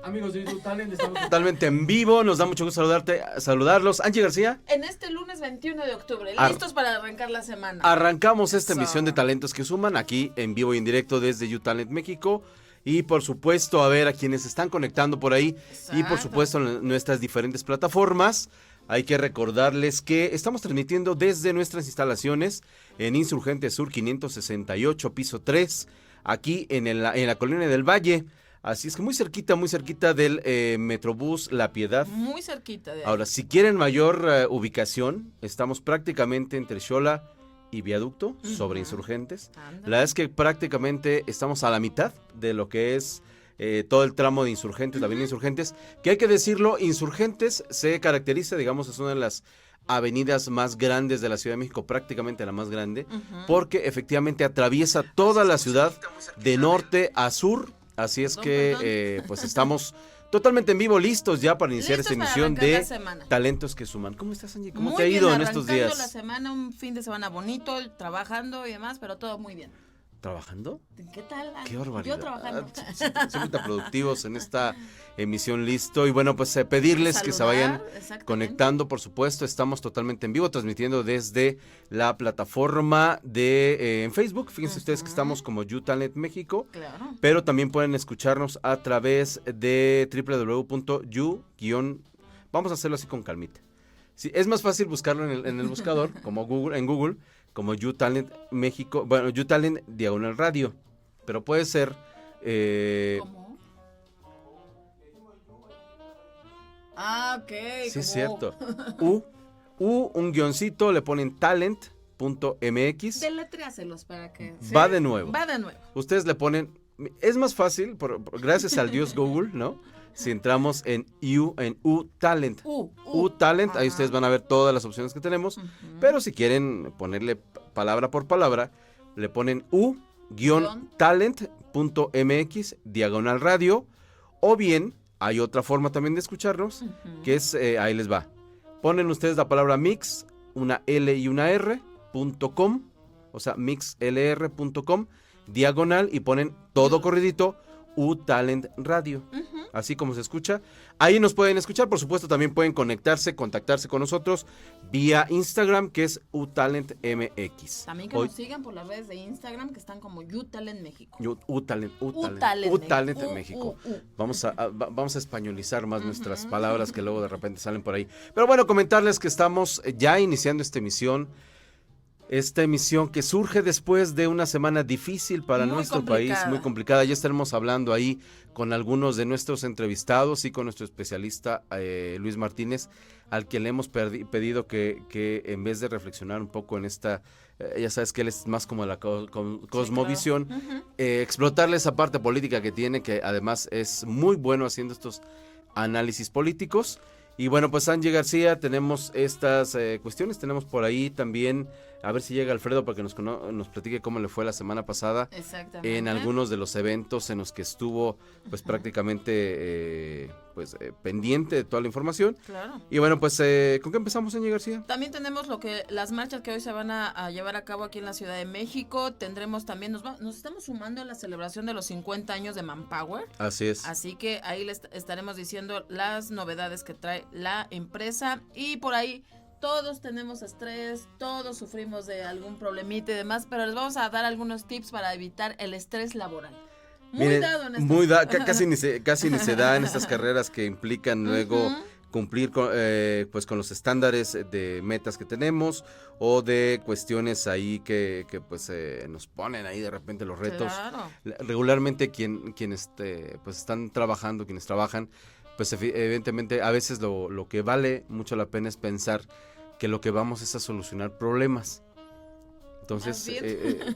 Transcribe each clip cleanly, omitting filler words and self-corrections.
Amigos de YouTube Talent, estamos totalmente en vivo. Nos da mucho gusto saludarlos. Angie García. En este lunes 21 de octubre, listos para arrancar la semana. Arrancamos esta emisión de Talentos que Suman aquí en vivo y en directo desde YouTube Talent México. Y por supuesto, a ver a quienes están conectando por ahí. Exacto. Y por supuesto, en nuestras diferentes plataformas. Hay que recordarles que estamos transmitiendo desde nuestras instalaciones en Insurgente Sur 568, piso 3, aquí en la Colonia del Valle. Así es que muy cerquita del Metrobús La Piedad. Muy cerquita de ahí. Ahora, si quieren mayor ubicación, estamos prácticamente entre Xola y Viaducto, sobre Insurgentes. La verdad es que prácticamente estamos a la mitad de lo que es todo el tramo de Insurgentes, la avenida Insurgentes, que hay que decirlo, Insurgentes se caracteriza, digamos, es una de las avenidas más grandes de la Ciudad de México, prácticamente la más grande, porque efectivamente atraviesa toda la ciudad de norte a sur. Así es que pues estamos totalmente en vivo, listos ya para iniciar esta emisión de Talentos que Suman. ¿Cómo estás, Angie? ¿Cómo te ha ido en estos días? La semana, un fin de semana bonito, trabajando y demás, pero todo muy bien. ¿Trabajando? ¿Qué tal? Qué barbaridad. Yo trabajando. Siempre productivos en esta emisión, listo. Y bueno, pues pedirles que se vayan conectando, por supuesto. Estamos totalmente en vivo, transmitiendo desde la plataforma de en Facebook. Fíjense ustedes que estamos como YouTalent México. Claro. Pero también pueden escucharnos a través de Vamos a hacerlo así con calmita. Sí, es más fácil buscarlo en el buscador, como Google, como YouTalent México, bueno, YouTalent / radio, pero puede ser... ¿Cómo? Ah, ok. Sí, como... es cierto. Un guioncito, le ponen talent.mx. Deletréaselos para que... Va de nuevo. nuevo. Ustedes le ponen... Es más fácil, gracias al dios Google, ¿no? Si entramos en U-Talent. U-Talent, ahí ustedes van a ver todas las opciones que tenemos. Pero si quieren ponerle palabra por palabra, le ponen U-talent.mx / radio. O bien, hay otra forma también de escucharnos, que es, ahí les va. Ponen ustedes la palabra mix, una L y una R.com, o sea, mixlr.com, / y ponen todo corridito, U-Talent Radio. Así como se escucha. Ahí nos pueden escuchar, por supuesto, también pueden contactarse con nosotros vía Instagram, que es UTalentMX. También que nos sigan por las redes de Instagram, que están como UTalent México. UTalent México. Vamos a españolizar más nuestras palabras que luego de repente salen por ahí. Pero bueno, comentarles que estamos ya iniciando esta emisión que surge después de una semana difícil para nuestro país, muy complicada. Ya estaremos hablando ahí con algunos de nuestros entrevistados y con nuestro especialista Luis Martínez, al que le hemos pedido que en vez de reflexionar un poco en esta, ya sabes que él es más como la cosmovisión, explotarle esa parte política que tiene, que además es muy bueno haciendo estos análisis políticos. Y bueno, pues Angie García, tenemos estas cuestiones, tenemos por ahí también, a ver si llega Alfredo para que nos platique cómo le fue la semana pasada en algunos de los eventos en los que estuvo pues prácticamente pendiente de toda la información. Claro. Y bueno, pues ¿con qué empezamos, Angie García? También tenemos las marchas que hoy se van a llevar a cabo aquí en la Ciudad de México. Tendremos también, nos estamos sumando a la celebración de los 50 años de Manpower. Así es. Así que ahí les estaremos diciendo las novedades que trae la empresa, y por ahí todos tenemos estrés, todos sufrimos de algún problemita y demás, pero les vamos a dar algunos tips para evitar el estrés laboral. Casi ni se da en estas carreras que implican luego cumplir con los estándares de metas que tenemos, o de cuestiones ahí que pues nos ponen ahí de repente los retos. Claro. Regularmente quienes pues están trabajando, quienes trabajan, pues evidentemente a veces lo que vale mucho la pena es pensar que lo que vamos es a solucionar problemas. Entonces,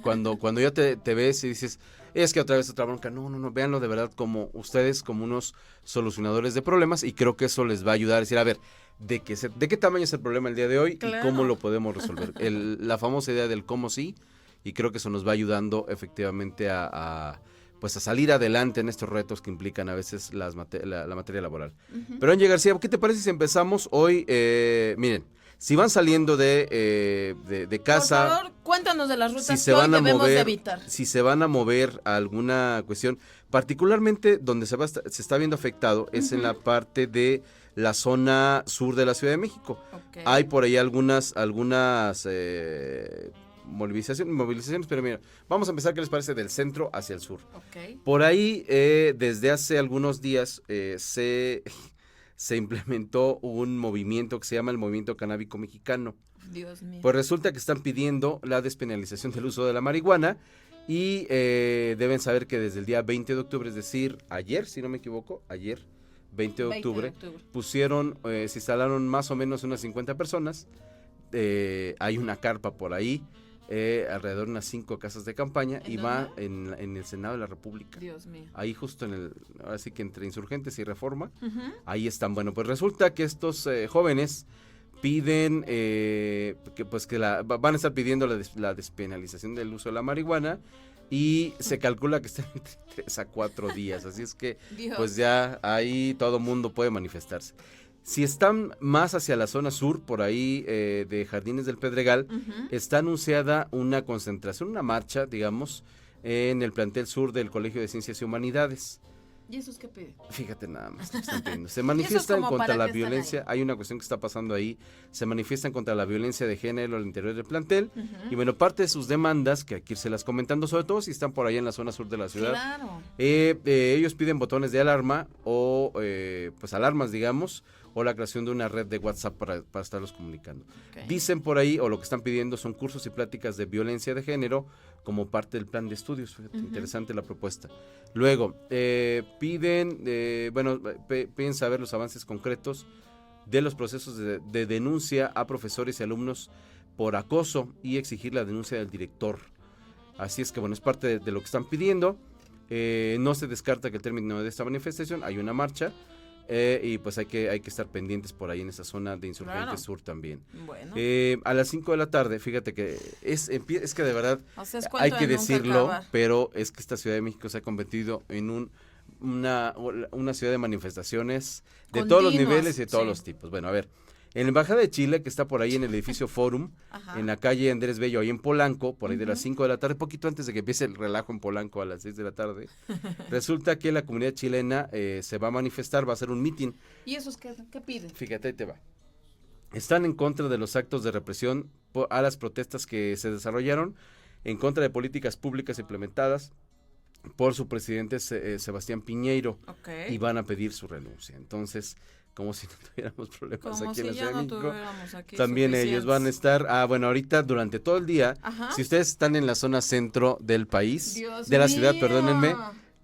cuando ya te ves y dices, es que otra vez otra bronca, no, véanlo de verdad como ustedes, como unos solucionadores de problemas, y creo que eso les va a ayudar a decir, a ver, ¿de qué tamaño es el problema el día de hoy? Claro. Y cómo lo podemos resolver. La famosa idea del cómo sí, y creo que eso nos va ayudando efectivamente a salir adelante en estos retos que implican a veces la materia laboral. Pero Angie García, ¿qué te parece si empezamos hoy? Miren, Si van saliendo de casa, por favor, cuéntanos de las rutas si se que hoy van a debemos de mover, evitar. si se van a mover a alguna cuestión, particularmente donde se está viendo afectado es en la parte de la zona sur de la Ciudad de México. Okay. Hay por ahí algunas movilizaciones, pero mira, vamos a empezar, ¿qué les parece? Del centro hacia el sur. Okay. Por ahí, desde hace algunos días, se implementó un movimiento que se llama el Movimiento Canábico Mexicano. Dios mío. Pues resulta que están pidiendo la despenalización del uso de la marihuana y deben saber que desde el día 20 de octubre, es decir, ayer, si no me equivoco, ayer, 20 de octubre, pusieron, se instalaron más o menos unas 50 personas, hay una carpa por ahí, alrededor de unas 5 casas de campaña y va en el Senado de la República. Dios mío. Ahí justo ahora sí que entre Insurgentes y Reforma, ahí están. Bueno, pues resulta que estos jóvenes piden van a estar pidiendo la despenalización del uso de la marihuana y se calcula que están entre 3 a 4 días, así es que Dios. Pues ya ahí todo mundo puede manifestarse. Si están más hacia la zona sur, por ahí de Jardines del Pedregal, está anunciada una concentración, una marcha, digamos, en el plantel sur del Colegio de Ciencias y Humanidades. ¿Y esos qué piden? Fíjate nada más que están pidiendo. Se manifiestan contra la violencia, hay una cuestión que está pasando ahí, se manifiestan contra la violencia de género al interior del plantel, y bueno, parte de sus demandas, que aquí se las comentando, sobre todo si están por allá en la zona sur de la ciudad, Claro. Ellos piden botones de alarma o pues alarmas, digamos, o la creación de una red de WhatsApp para estarlos comunicando. Okay. Dicen por ahí, o lo que están pidiendo son cursos y pláticas de violencia de género como parte del plan de estudios. Fíjate, interesante la propuesta. Luego, piden saber los avances concretos de los procesos de denuncia a profesores y alumnos por acoso y exigir la denuncia del director. Así es que, bueno, es parte de lo que están pidiendo. No se descarta que al término de esta manifestación hay una marcha. Y pues hay que estar pendientes por ahí en esa zona de Insurgentes Sur también. Bueno. A las 5 de la tarde, fíjate que es que de verdad hay que decirlo, pero es que esta Ciudad de México se ha convertido en una ciudad de manifestaciones de todos los niveles y de todos los tipos. Bueno, a ver, en la Embajada de Chile, que está por ahí en el edificio Forum, en la calle Andrés Bello, ahí en Polanco, por ahí de las 5 de la tarde, poquito antes de que empiece el relajo en Polanco a las 6 de la tarde, resulta que la comunidad chilena se va a manifestar, va a hacer un mitin. ¿Y esos qué piden? Fíjate, ahí te va. Están en contra de los actos de represión a las protestas que se desarrollaron, en contra de políticas públicas implementadas por su presidente Sebastián Piñeiro, y van a pedir su renuncia. Entonces, como si no tuviéramos problemas aquí en la Ciudad de México, también ellos van a estar, ahorita durante todo el día, si ustedes están en la zona centro del país, de la ciudad, perdónenme,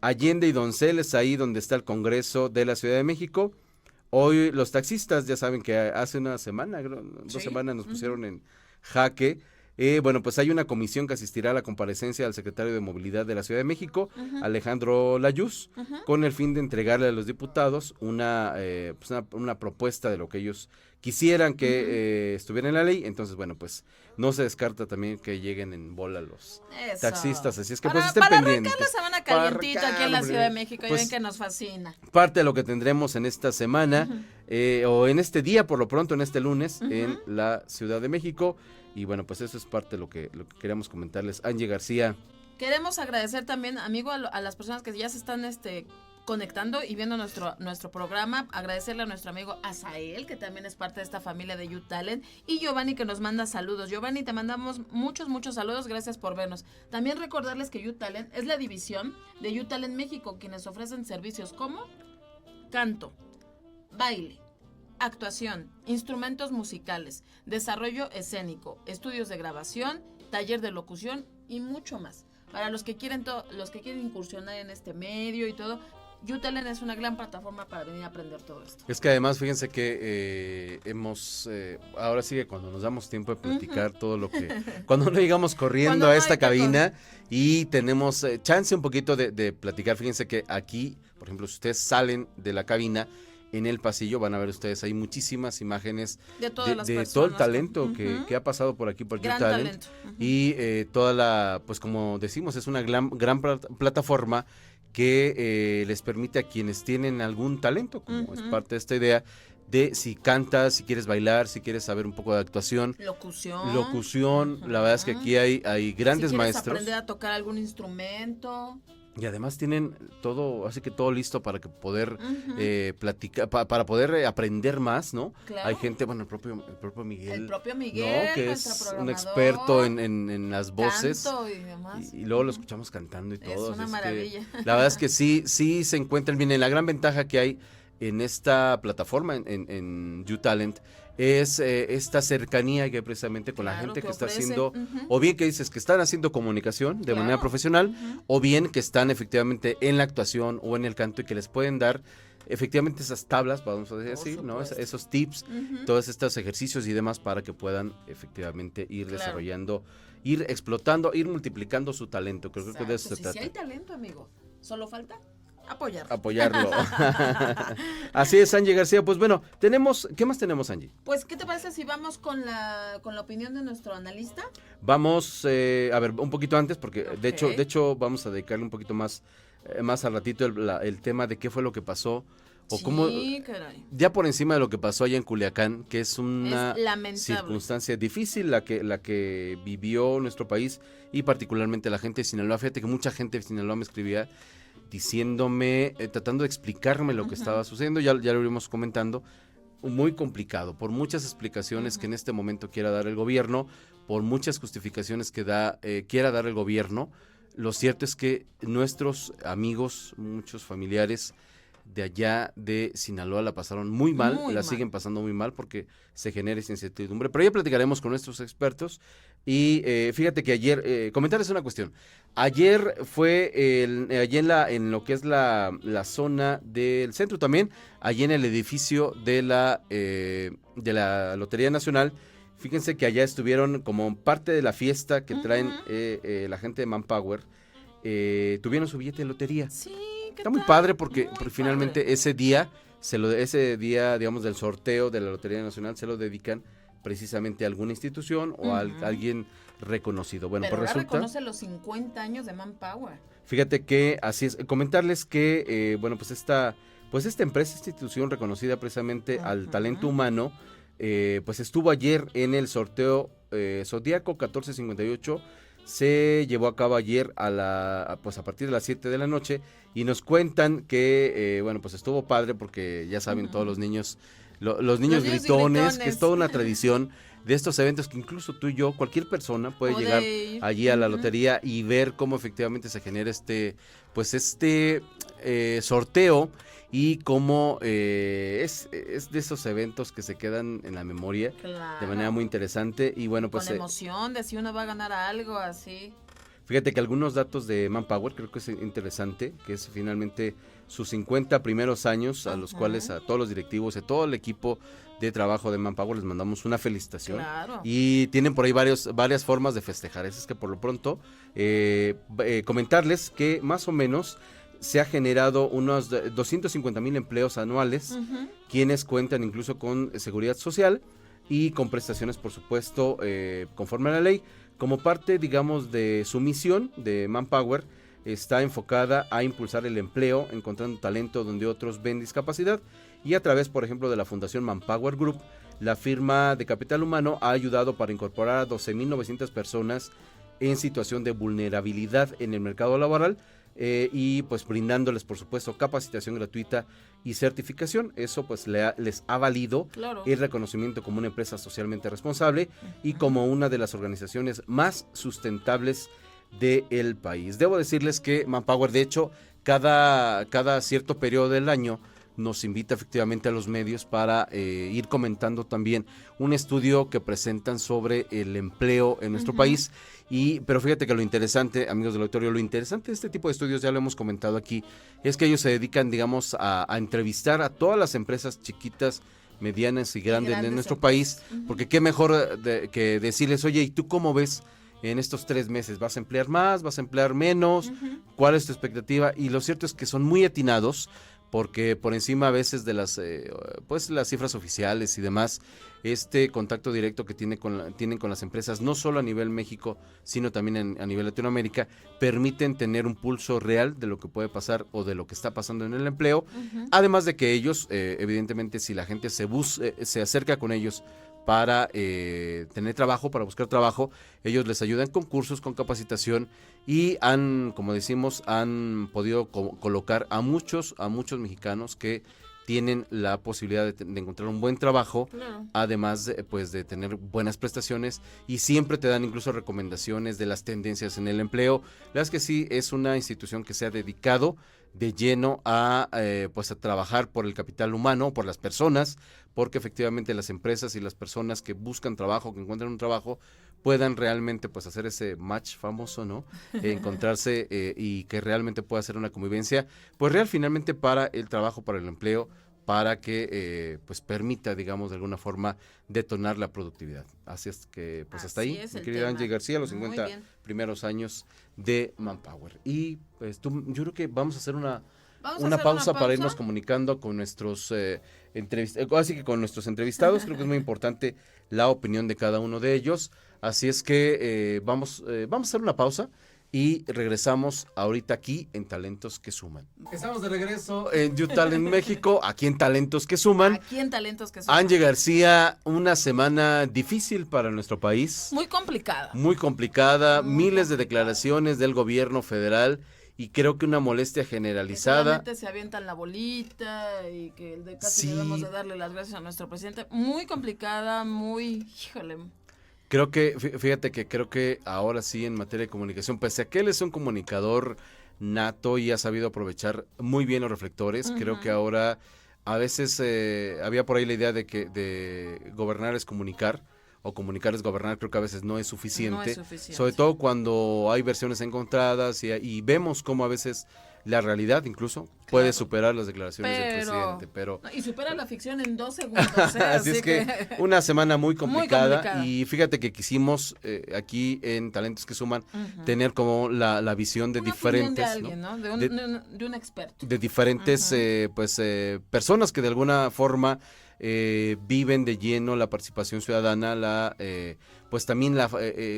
Allende y Donceles, ahí donde está el Congreso de la Ciudad de México, hoy los taxistas, ya saben que hace una semana, 2 semanas nos pusieron en jaque. Pues hay una comisión que asistirá a la comparecencia del secretario de Movilidad de la Ciudad de México, Alejandro Layuz, con el fin de entregarle a los diputados una propuesta de lo que ellos quisieran que estuviera en la ley. Entonces, pues no se descarta también que lleguen en bola los taxistas, así es que pues estén pendientes. Para arrancar la semana calientita aquí en la Ciudad de México, ya ven que nos fascina. Parte de lo que tendremos en esta semana, o en este día, por lo pronto, en este lunes, en la Ciudad de México. Y bueno, pues eso es parte de lo que queríamos comentarles. Angie García. Queremos agradecer también, amigo, a las personas que ya se están conectando y viendo nuestro programa. Agradecerle a nuestro amigo Azael, que también es parte de esta familia de Youth Talent, y Giovanni, que nos manda saludos. Giovanni, te mandamos muchos saludos, gracias por vernos. También recordarles que Youth Talent es la división de Youth Talent México, quienes ofrecen servicios como canto, baile, actuación, instrumentos musicales, desarrollo escénico, estudios de grabación, taller de locución y mucho más. Para los que quieren incursionar en este medio y todo, Youth Talent es una gran plataforma para venir a aprender todo esto. Es que además, fíjense que ahora sí que cuando nos damos tiempo de platicar todo lo que, cuando no llegamos corriendo a esta cabina y tenemos chance un poquito de platicar, fíjense que aquí, por ejemplo, si ustedes salen de la cabina, en el pasillo van a ver ustedes, hay muchísimas imágenes de todo el talento que ha pasado por aquí por Youth Talent. Y toda pues como decimos, es una gran plataforma que les permite a quienes tienen algún talento, como es parte de esta idea, de si cantas, si quieres bailar, si quieres saber un poco de actuación. Locución. La verdad es que aquí hay grandes maestros. Aprender a tocar algún instrumento. Y además tienen todo, así que todo listo para que poder platicar, para poder aprender más, ¿no? Claro. Hay gente, bueno, el propio Miguel. El propio Miguel, ¿no? Que es un experto en las voces. Canto y demás. Y luego lo escuchamos cantando y todo. Es una maravilla. La verdad es que sí se encuentran bien. La gran ventaja que hay en esta plataforma, en YouTalent, es esta cercanía que hay precisamente con la gente que está haciendo, o bien que dices que están haciendo comunicación de manera profesional, o bien que están efectivamente en la actuación o en el canto y que les pueden dar efectivamente esas tablas, vamos a decir así, ¿no? Esos tips, todos estos ejercicios y demás para que puedan efectivamente ir desarrollando, ir explotando, ir multiplicando su talento. Creo que de eso se trata. Si hay talento, amigo, solo falta apoyarlo. Así es, Angie García. Pues bueno, ¿qué más tenemos, Angie? Pues, ¿qué te parece si vamos con la opinión de nuestro analista? Vamos, a ver, un poquito antes, porque de hecho vamos a dedicarle un poquito más al ratito el tema de qué fue lo que pasó. O cómo, caray. Ya por encima de lo que pasó allá en Culiacán, que es una circunstancia difícil la que vivió nuestro país y particularmente la gente de Sinaloa. Fíjate que mucha gente de Sinaloa me escribía diciéndome, tratando de explicarme lo que estaba sucediendo, ya lo iremos comentando, muy complicado, por muchas explicaciones que en este momento quiera dar el gobierno, por muchas justificaciones que quiera dar el gobierno. Lo cierto es que nuestros amigos, muchos familiares de allá de Sinaloa la pasaron muy mal, siguen pasando muy mal porque se genera esa incertidumbre, pero ya platicaremos con nuestros expertos. Y fíjate que ayer, comentarles una cuestión, ayer fue allí en lo que es la zona del centro también, allí en el edificio de la Lotería Nacional. Fíjense que allá estuvieron como parte de la fiesta que traen la gente de Manpower, tuvieron su billete de lotería. Sí. Está muy padre porque finalmente ese día, digamos, del sorteo de la Lotería Nacional, se lo dedican precisamente a alguna institución o a alguien reconocido. Bueno, pero pues ahora resulta... reconoce los 50 años de Manpower. Fíjate que así es. Comentarles que, bueno, pues esta empresa, institución reconocida precisamente al talento humano, pues estuvo ayer en el sorteo Zodíaco 1458. Se llevó a cabo ayer a partir de las 7 de la noche y nos cuentan que, bueno, pues estuvo padre porque ya saben todos los niños, los niños gritones, que es toda una tradición de estos eventos que incluso tú y yo, cualquier persona puede llegar allí a la lotería y ver cómo efectivamente se genera este sorteo y cómo es de esos eventos que se quedan en la memoria de manera muy interesante. Y bueno, pues con emoción de si uno va a ganar algo así. Fíjate que algunos datos de Manpower creo que es interesante, que es finalmente sus 50 primeros años, a los cuales a todos los directivos, a todo el equipo de trabajo de Manpower les mandamos una felicitación. Claro. Y tienen por ahí varias formas de festejar. Es que por lo pronto comentarles que más o menos se ha generado unos 250,000 empleos anuales, quienes cuentan incluso con seguridad social y con prestaciones, por supuesto, conforme a la ley. Como parte, digamos, de su misión de Manpower, está enfocada a impulsar el empleo, encontrando talento donde otros ven discapacidad, y a través, por ejemplo, de la Fundación Manpower Group, la firma de capital humano ha ayudado para incorporar a 12,900 personas en situación de vulnerabilidad en el mercado laboral, y pues brindándoles, por supuesto, capacitación gratuita y certificación. Eso pues les ha valido el reconocimiento como una empresa socialmente responsable y como una de las organizaciones más sustentables del país. Debo decirles que Manpower, de hecho, cada cierto periodo del año nos invita efectivamente a los medios para ir comentando también un estudio que presentan sobre el empleo en nuestro país. Pero fíjate que lo interesante, amigos del auditorio, lo interesante de este tipo de estudios, ya lo hemos comentado aquí, es que ellos se dedican, digamos, a entrevistar a todas las empresas chiquitas, medianas y grandes de nuestro país, porque qué mejor que decirles, oye, ¿y tú cómo ves en estos 3 meses? ¿Vas a emplear más? ¿Vas a emplear menos? ¿Cuál es tu expectativa? Y lo cierto es que son muy atinados, porque por encima a veces de las pues las cifras oficiales y demás, este contacto directo que tienen con las empresas, no solo a nivel México, sino también a nivel Latinoamérica, permiten tener un pulso real de lo que puede pasar o de lo que está pasando en el empleo, además de que ellos, evidentemente, si la gente se acerca con ellos para tener trabajo, para buscar trabajo, ellos les ayudan con cursos, con capacitación y como decimos, han podido colocar a muchos mexicanos que tienen la posibilidad de encontrar un buen trabajo, además de tener buenas prestaciones, y siempre te dan incluso recomendaciones de las tendencias en el empleo. La verdad es que sí, es una institución que se ha dedicado de lleno a trabajar por el capital humano, por las personas, porque efectivamente las empresas y las personas que buscan trabajo, que encuentran un trabajo, puedan realmente pues hacer ese match famoso, ¿no? Encontrarse y que realmente pueda ser una convivencia pues real finalmente para el trabajo, para el empleo, para que pues permita, digamos, de alguna forma detonar la productividad. Así es que pues hasta ahí, mi querida Angie García, los 50 primeros años de Manpower. Y pues yo creo que vamos a hacer una pausa para irnos comunicando con nuestros así que con nuestros entrevistados. Creo que es muy importante la opinión de cada uno de ellos. Así es que vamos a hacer una pausa y regresamos ahorita aquí en Talentos que Suman. Estamos de regreso en YouTalent México, aquí en Talentos que Suman. Angie García, una semana difícil para nuestro país. Muy complicada. Miles de declaraciones del gobierno federal. Y creo que una molestia generalizada. Solamente se avientan la bolita y que casi debemos de darle las gracias a nuestro presidente. Muy complicada, híjole. Creo que ahora sí en materia de comunicación, pese a que él es un comunicador nato y ha sabido aprovechar muy bien los reflectores, creo que ahora a veces había por ahí la idea de gobernar es comunicar. O comunicar es gobernar, creo que a veces no es suficiente. Sobre todo cuando hay versiones encontradas y vemos cómo a veces la realidad incluso puede superar las declaraciones del presidente. Y supera la ficción en 2 segundos. Así es que una semana muy complicada. Y fíjate que quisimos aquí en Talentos que Suman tener como la visión de diferentes. De alguien, ¿no? De un experto. De diferentes personas que de alguna forma viven de lleno la participación ciudadana, pues también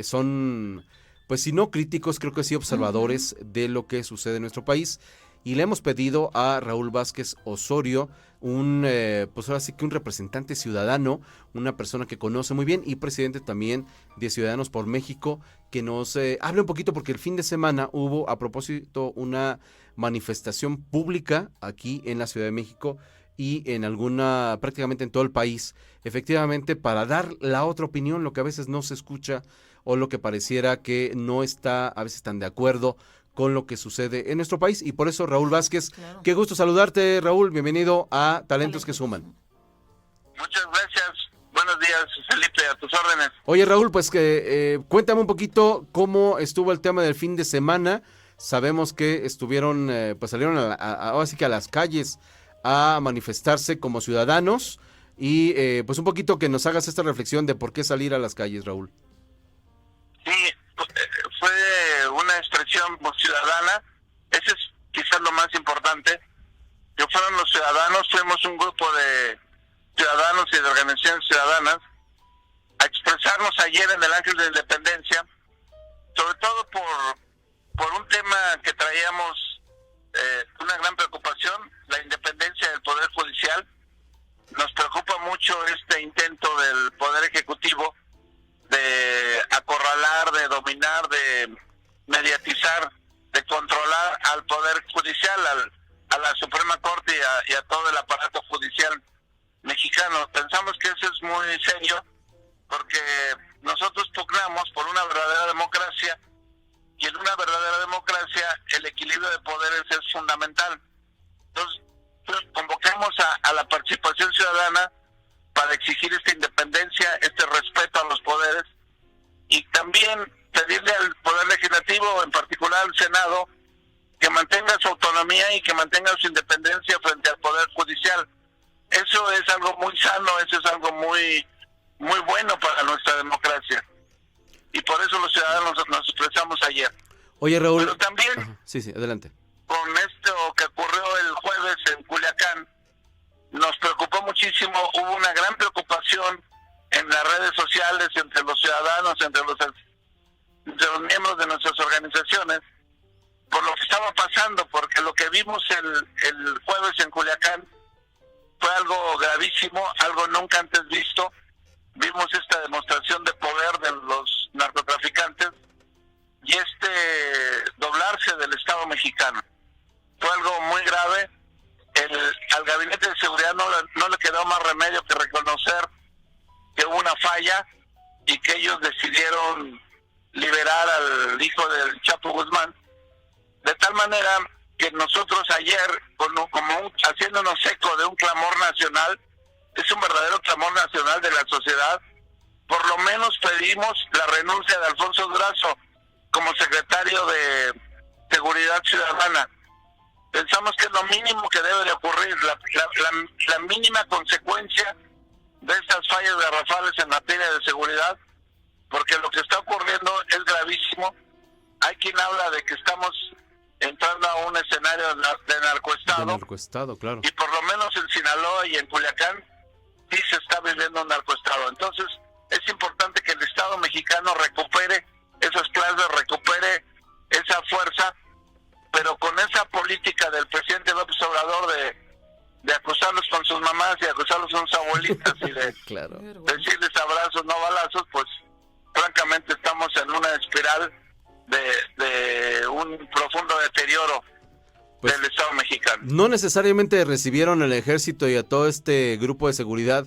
son, pues si no críticos, creo que sí observadores de lo que sucede en nuestro país. Y le hemos pedido a Raúl Vázquez Osorio, pues ahora sí que un representante ciudadano, una persona que conoce muy bien y presidente también de Ciudadanos por México, que nos hable un poquito, porque el fin de semana hubo a propósito una manifestación pública aquí en la Ciudad de México y prácticamente en todo el país, efectivamente para dar la otra opinión, lo que a veces no se escucha o lo que pareciera que no está a veces tan de acuerdo con lo que sucede en nuestro país. Y por eso, Raúl Vázquez, qué gusto saludarte, Raúl, bienvenido a Talentos que Suman. Muchas gracias, buenos días, Felipe, a tus órdenes. Oye, Raúl, pues cuéntame un poquito cómo estuvo el tema del fin de semana. Sabemos que salieron ahora sí que a las calles a manifestarse como ciudadanos y pues un poquito que nos hagas esta reflexión de por qué salir a las calles, Raúl. Sí, fue una expresión ciudadana, ese es quizás lo más importante, que fueron los ciudadanos, fuimos un grupo de ciudadanos y de organizaciones ciudadanas a expresarnos ayer en el Ángel de la Independencia, sobre todo por un tema que traíamos una gran preocupación, la independencia del Poder Judicial. Nos preocupa mucho este intento del Poder Ejecutivo de acorralar, de dominar, de mediatizar, de controlar al Poder Judicial, a la Suprema Corte y a todo el aparato judicial mexicano. Pensamos que eso es muy serio porque nosotros pugnamos por una verdadera democracia, y en una verdadera democracia el equilibrio de poderes es fundamental. Entonces, convocamos a la participación ciudadana para exigir esta independencia, este respeto a los poderes, y también pedirle al Poder Legislativo, en particular al Senado, que mantenga su autonomía y que mantenga su independencia frente al Poder Judicial. Eso es algo muy sano, eso es algo muy, muy bueno para nuestra democracia. Y por eso los ciudadanos nos expresamos ayer. Oye, Raúl. Pero también, sí, adelante. Con esto que ocurrió el jueves en Culiacán, gravísimo. Hubo una gran preocupación en las redes sociales, entre los ciudadanos, entre los miembros de nuestras organizaciones, por lo que estaba pasando, porque lo que vimos el jueves en Culiacán fue algo gravísimo, algo nunca antes visto. Vimos esta demostración de poder de los narcotraficantes y doblarse del Estado mexicano. Fue algo muy grave. Al Gabinete de Seguridad no le quedó más remedio que reconocer que hubo una falla y que ellos decidieron liberar al hijo del Chapo Guzmán, de tal manera que nosotros ayer, haciéndonos eco de un clamor nacional, es un verdadero clamor nacional de la sociedad, por lo menos pedimos la renuncia de Alfonso Durazo como secretario de Seguridad Ciudadana. Pensamos que es lo mínimo que debe de ocurrir, la mínima consecuencia de estas fallas garrafales en materia de seguridad, porque lo que está ocurriendo es gravísimo. Hay quien habla de que estamos entrando a un escenario de narcoestado. De narcoestado, claro. Y por lo menos en Sinaloa y en Culiacán sí se está viviendo un narcoestado. Entonces es importante que el Estado mexicano recupere esas plazas, recupere esa fuerza, pero con esa política del presidente López Obrador de acusarlos con sus mamás y acusarlos con sus abuelitas y de claro, decirles abrazos, no balazos, pues francamente estamos en una espiral de un profundo deterioro del Estado mexicano. No necesariamente recibieron al ejército y a todo este grupo de seguridad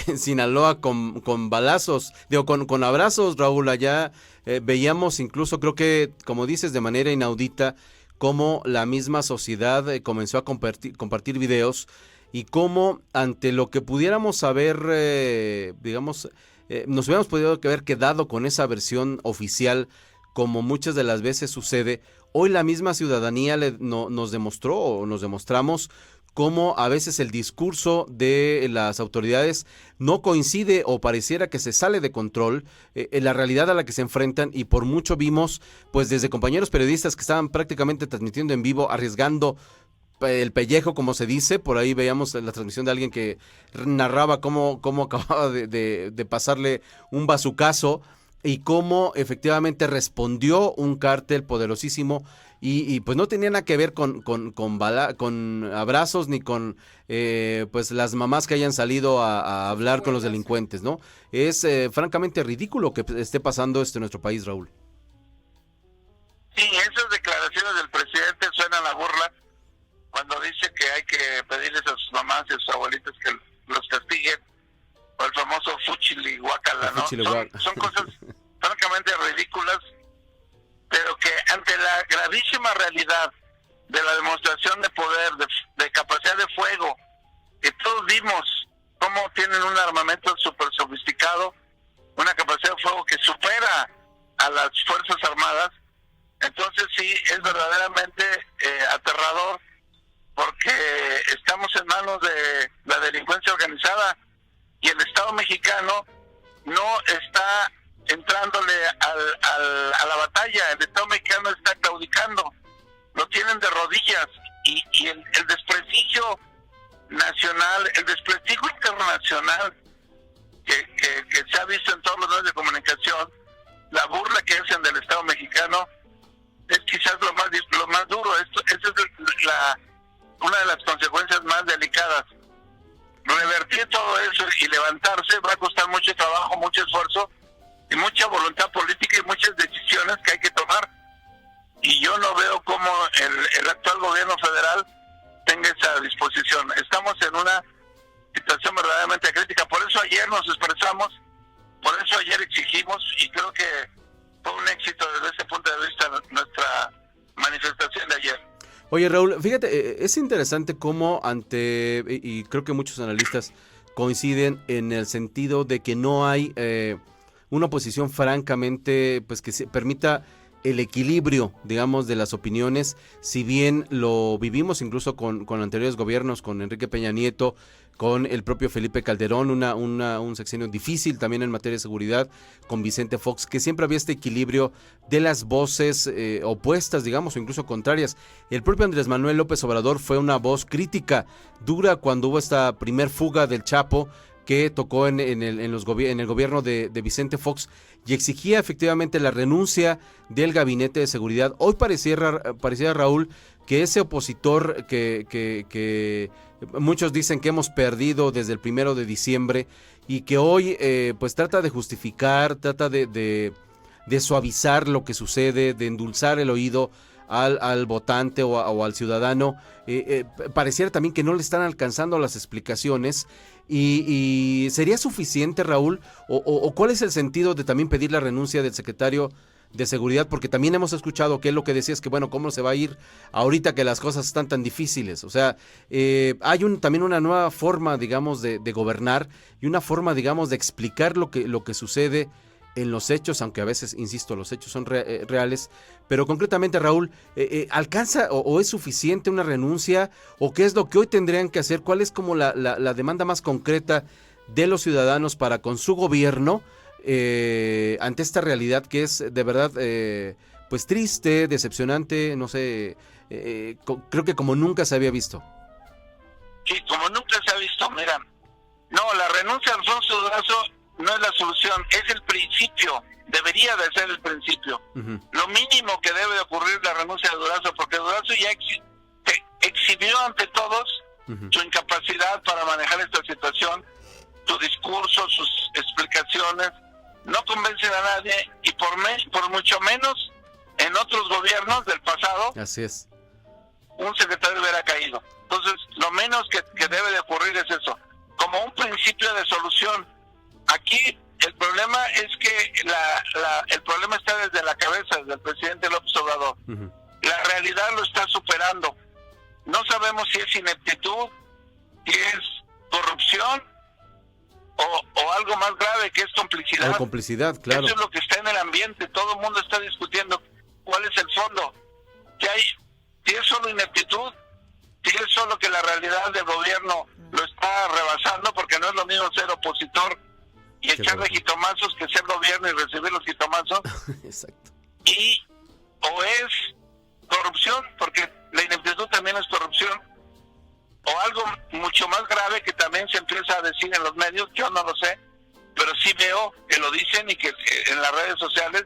en Sinaloa con balazos, con abrazos, Raúl. Allá veíamos incluso, creo que, como dices, de manera inaudita, cómo la misma sociedad comenzó a compartir videos y cómo ante lo que pudiéramos haber, nos hubiéramos podido haber quedado con esa versión oficial, como muchas de las veces sucede. Hoy la misma ciudadanía nos demostró o nos demostramos cómo a veces el discurso de las autoridades no coincide o pareciera que se sale de control en la realidad a la que se enfrentan, y por mucho vimos pues desde compañeros periodistas que estaban prácticamente transmitiendo en vivo, arriesgando el pellejo, como se dice. Por ahí veíamos la transmisión de alguien que narraba cómo acababa de pasarle un bazucazo y cómo efectivamente respondió un cártel poderosísimo y pues no tenía nada que ver con abrazos ni con pues las mamás que hayan salido a hablar con los delincuentes, ¿no? Es francamente ridículo que esté pasando esto en nuestro país, Raúl. Sí, esas declaraciones del presidente suenan a burla cuando dice que hay que pedirles a sus mamás y a sus abuelitas que los castiguen, o el famoso fuchili guácala, ¿no? Son cosas francamente ridículas, pero que ante la gravísima realidad de la demostración de poder, de capacidad de fuego, que todos vimos cómo tienen un armamento súper sofisticado, una capacidad de fuego que supera a las Fuerzas Armadas. Entonces sí, es verdaderamente aterrador, porque estamos en manos de la delincuencia organizada y el Estado mexicano no está entrándole a la batalla. El Estado mexicano está claudicando, lo tienen de rodillas, y el desprestigio nacional, el desprestigio internacional que se ha visto en todos los medios de comunicación, la burla que hacen del Estado mexicano, es quizás lo más duro. Esa es una de las consecuencias más delicadas. Revertir todo eso y levantarse va a costar mucho trabajo, mucho esfuerzo y mucha voluntad política y muchas decisiones que hay que tomar. Y yo no veo cómo el actual gobierno federal tenga esa disposición. Estamos en una situación verdaderamente crítica. Por eso ayer nos expresamos, por eso ayer exigimos, y creo que fue un éxito desde ese punto de vista nuestra manifestación de ayer. Oye, Raúl, fíjate, es interesante cómo y creo que muchos analistas coinciden en el sentido de que no hay una oposición francamente pues que se permita el equilibrio, digamos, de las opiniones, si bien lo vivimos incluso con anteriores gobiernos, con Enrique Peña Nieto, con el propio Felipe Calderón, un sexenio difícil también en materia de seguridad, con Vicente Fox, que siempre había este equilibrio de las voces opuestas, digamos, o incluso contrarias. El propio Andrés Manuel López Obrador fue una voz crítica, dura, cuando hubo esta primer fuga del Chapo, que tocó en el gobierno de Vicente Fox, y exigía efectivamente la renuncia del gabinete de seguridad. Hoy pareciera, Raúl, que ese opositor que muchos dicen que hemos perdido desde el 1 de diciembre y que hoy pues trata de justificar, trata de suavizar lo que sucede, de endulzar el oído al votante o al ciudadano, pareciera también que no le están alcanzando las explicaciones. Y ¿sería suficiente, Raúl? ¿O cuál es el sentido de también pedir la renuncia del secretario de Seguridad? Porque también hemos escuchado que él lo que decía es que, bueno, ¿cómo se va a ir ahorita que las cosas están tan difíciles? O sea, hay también una nueva forma, digamos, de gobernar, y una forma, digamos, de explicar lo que sucede en los hechos, aunque a veces, insisto, los hechos son reales. Pero concretamente, Raúl, ¿alcanza o es suficiente una renuncia? ¿O qué es lo que hoy tendrían que hacer? ¿Cuál es como la demanda más concreta de los ciudadanos para con su gobierno ante esta realidad que es de verdad pues triste, decepcionante, no sé, creo que como nunca se había visto? Sí, como nunca se ha visto, mira, no, la renuncia de Alfonso Durazo no es la solución, es el principio, debería de ser el principio. Uh-huh. Lo mínimo que debe de ocurrir la renuncia de Durazo, porque Durazo ya exhibió ante todos uh-huh. su incapacidad para manejar esta situación, su discurso, sus explicaciones, no convencen a nadie, y por mucho menos en otros gobiernos del pasado, así es, un secretario hubiera caído. Entonces, lo menos que debe de ocurrir es eso, como un principio de solución. Aquí el problema es que el problema está desde la cabeza del presidente López Obrador. Uh-huh. La realidad lo está superando. No sabemos si es ineptitud, si es corrupción o algo más grave, que es complicidad. O complicidad, claro. Eso es lo que está en el ambiente. Todo el mundo está discutiendo cuál es el fondo. ¿Qué hay? Si es solo ineptitud, si es solo que la realidad del gobierno lo está rebasando, porque no es lo mismo ser opositor y echarle jitomazos que ser gobierno y recibir los jitomazos. Exacto. O es corrupción, porque la ineptitud también es corrupción, o algo mucho más grave que también se empieza a decir en los medios, yo no lo sé, pero sí veo que lo dicen y que en las redes sociales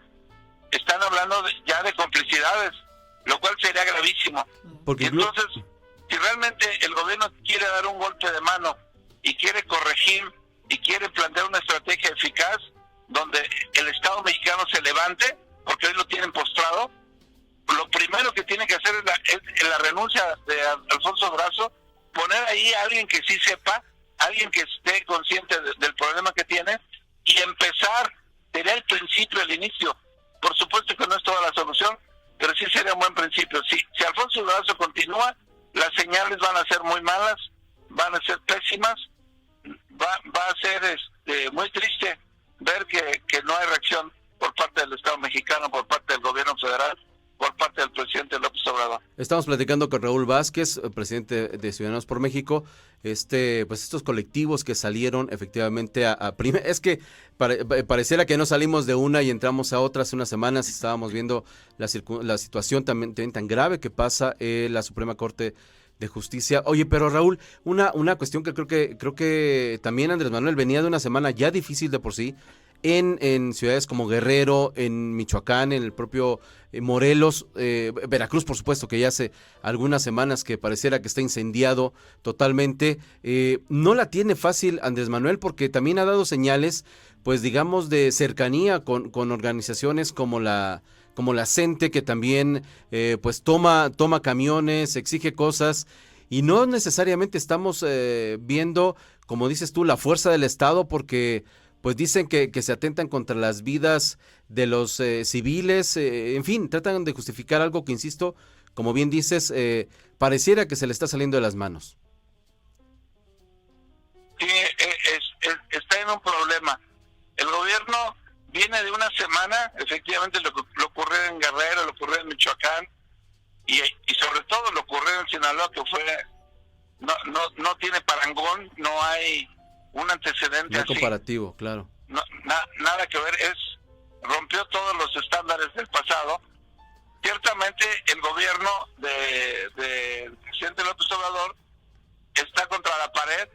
están hablando ya de complicidades, lo cual sería gravísimo. Porque entonces, si realmente el gobierno quiere dar un golpe de mano y quiere corregir y quiere plantear una estrategia eficaz donde el Estado mexicano se levante, porque hoy lo tienen postrado, lo primero que tiene que hacer es la renuncia de Alfonso Durazo, poner ahí a alguien que sí sepa, alguien que esté consciente del problema que tiene, y empezar, sería el principio, el inicio. Por supuesto que no es toda la solución, pero sí sería un buen principio. Si Alfonso Durazo continúa, las señales van a ser muy malas, van a ser pésimas, va a ser muy triste ver que no hay reacción por parte del Estado mexicano, por parte del gobierno federal, por parte del presidente López Obrador. Estamos platicando con Raúl Vázquez, presidente de Ciudadanos por México. Pues estos colectivos que salieron efectivamente es que pareciera que no salimos de una y entramos a otra. Hace unas semanas estábamos viendo la situación también tan grave que pasa en la Suprema Corte de Justicia. Oye, pero Raúl, una cuestión que creo que también Andrés Manuel venía de una semana ya difícil de por sí, en ciudades como Guerrero, en Michoacán, en el propio Morelos, Veracruz, por supuesto, que ya hace algunas semanas que pareciera que está incendiado totalmente. No la tiene fácil Andrés Manuel, porque también ha dado señales, pues digamos, de cercanía con organizaciones como la CENTE, que también pues toma camiones, exige cosas, y no necesariamente estamos viendo, como dices tú, la fuerza del Estado, porque pues dicen que se atentan contra las vidas de los civiles, en fin, tratan de justificar algo que, insisto, como bien dices, pareciera que se le está saliendo de las manos. Sí, está en un problema. El gobierno viene de una semana, efectivamente lo ocurrió ocurrido en Guerrero, lo ocurrido en Michoacán, y sobre todo lo ocurrido en Sinaloa, que fue no tiene parangón, no hay un antecedente no así. comparativo, claro. Nada que ver, rompió todos los estándares del pasado. Ciertamente el gobierno del presidente López Obrador está contra la pared,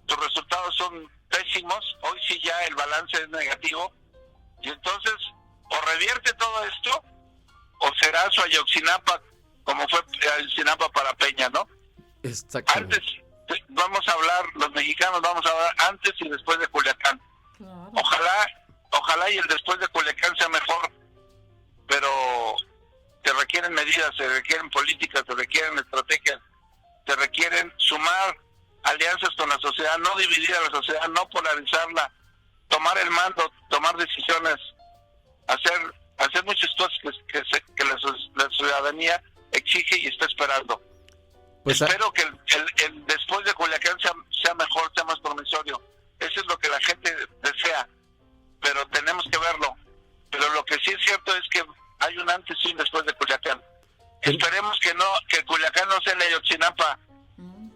sus resultados son pésimos, hoy sí ya el balance es negativo, y entonces o revierte todo esto o será su Ayotzinapa, como fue Ayotzinapa para Peña, ¿no? Exactamente. Antes, vamos a hablar, los mexicanos vamos a hablar antes y después de Culiacán. Claro. Ojalá y el después de Culiacán sea mejor, pero se requieren medidas, se requieren políticas, se requieren estrategias, se requieren sumar alianzas con la sociedad, no dividir a la sociedad, no polarizarla, tomar el mando, tomar decisiones, hacer muchas cosas que la ciudadanía exige y está esperando. Pues espero que el después de Culiacán sea mejor, sea más promisorio. Eso es lo que la gente desea, pero tenemos que verlo. Pero lo que sí es cierto es que hay un antes y un después de Culiacán. Esperemos que Culiacán no sea la Ayotzinapa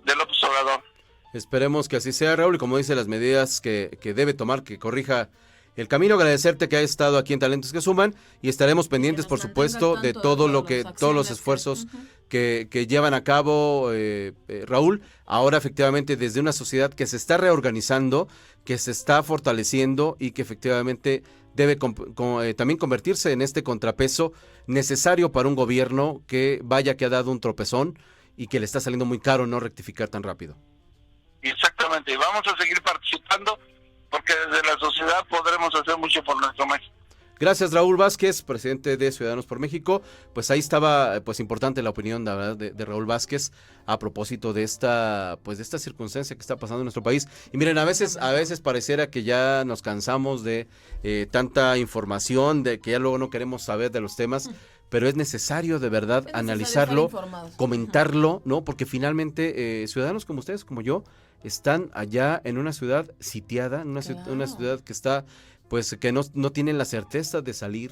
de López Obrador. Esperemos que así sea, Raúl, y como dice, las medidas que debe tomar, que corrija el camino. Agradecerte que hayas estado aquí en Talentos que Suman, y estaremos pendientes, por supuesto, de todo todos los esfuerzos que llevan a cabo, Raúl. Ahora, efectivamente, desde una sociedad que se está reorganizando, que se está fortaleciendo y que efectivamente debe también convertirse en este contrapeso necesario para un gobierno que ha dado un tropezón y que le está saliendo muy caro no rectificar tan rápido. Exactamente, y vamos a seguir participando porque desde la sociedad podremos hacer mucho por nuestro México. Gracias, Raúl Vázquez, presidente de Ciudadanos por México. Pues ahí estaba, pues, importante la opinión, la verdad, de Raúl Vázquez a propósito de esta circunstancia que está pasando en nuestro país. Y miren, a veces pareciera que ya nos cansamos de tanta información, de que ya luego no queremos saber de los temas, pero es necesario de verdad analizarlo, comentarlo, ¿no? Porque finalmente ciudadanos como ustedes, como yo, están allá en una ciudad sitiada, una ciudad que está, pues, que no tienen la certeza de salir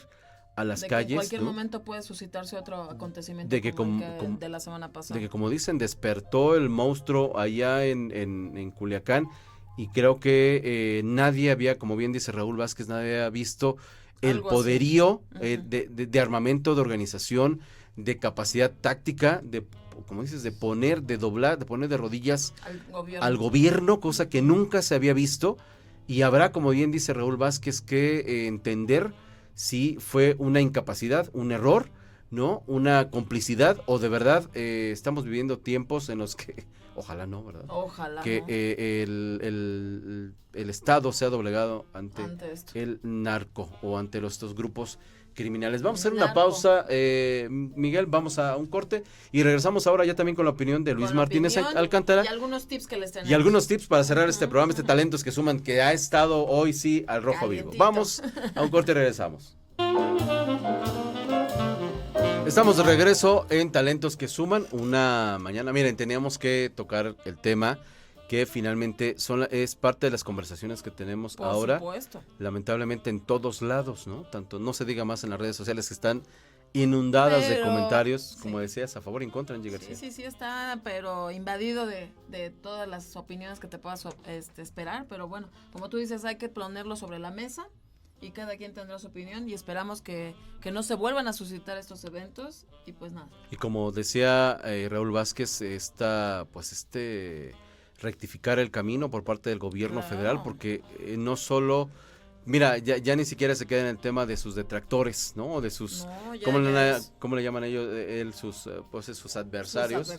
a las calles. En cualquier ¿no? momento puede suscitarse otro acontecimiento de la semana pasada. De que, como dicen, despertó el monstruo allá en Culiacán, y creo que nadie había, como bien dice Raúl Vázquez, nadie había visto el poderío de armamento, de organización, de capacidad táctica, como dices, de poner de rodillas al gobierno, cosa que nunca se había visto. Y habrá, como bien dice Raúl Vázquez, que entender si fue una incapacidad, un error, ¿no? Una complicidad, o de verdad estamos viviendo tiempos en los que, ojalá no, ¿verdad? Ojalá que no. El Estado sea doblegado ante el narco o ante estos grupos criminales. Vamos a hacer una pausa, Miguel, vamos a un corte y regresamos ahora ya también con la opinión de Luis Martínez Alcántara. Y algunos tips que les tenemos. Y algunos tips para cerrar este programa, Talentos que Suman, que ha estado hoy sí al rojo vivo. Vamos a un corte y regresamos. Estamos de regreso en Talentos que Suman, una mañana. Miren, teníamos que tocar el tema que finalmente es parte de las conversaciones que tenemos ahora. Por supuesto. Lamentablemente en todos lados, ¿no? Tanto no se diga más en las redes sociales que están inundadas de comentarios, como decías, a favor y en contra, Angie García. Sí, está, pero invadido de todas las opiniones que te puedas esperar, pero bueno, como tú dices, hay que ponerlo sobre la mesa y cada quien tendrá su opinión y esperamos que no se vuelvan a suscitar estos eventos y pues nada. Y como decía Raúl Vázquez, rectificar el camino por parte del gobierno federal, porque no solo, mira, ya ni siquiera se queda en el tema de sus detractores, ¿no? De sus, ¿cómo le llaman ellos? Sus adversarios,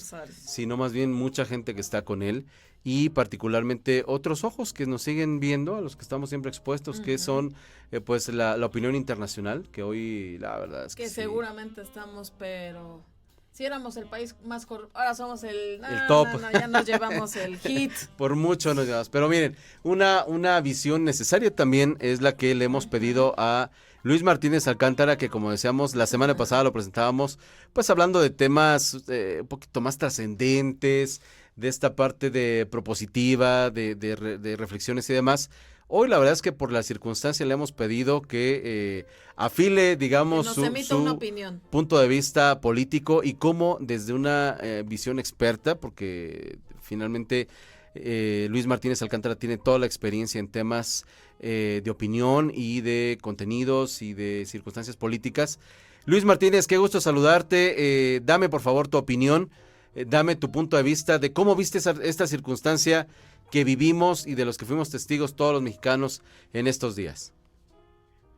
sino más bien mucha gente que está con él, y particularmente otros ojos que nos siguen viendo, a los que estamos siempre expuestos, que son la opinión internacional, que hoy la verdad es que seguramente estamos, pero si éramos el país más corrupto, ahora somos el top. Ya nos llevamos el hit. Por mucho nos llevamos. Pero miren, una visión necesaria también es la que le hemos pedido a Luis Martínez Alcántara, que como decíamos, la semana pasada lo presentábamos, pues hablando de temas un poquito más trascendentes, de esta parte de propositiva, de reflexiones y demás. Hoy la verdad es que por la circunstancia le hemos pedido que afile, digamos, que nos emita una opinión, punto de vista político y cómo desde una visión experta, porque finalmente Luis Martínez Alcántara tiene toda la experiencia en temas de opinión y de contenidos y de circunstancias políticas. Luis Martínez, qué gusto saludarte. Dame por favor tu opinión, dame tu punto de vista de cómo viste esta circunstancia que vivimos y de los que fuimos testigos todos los mexicanos en estos días.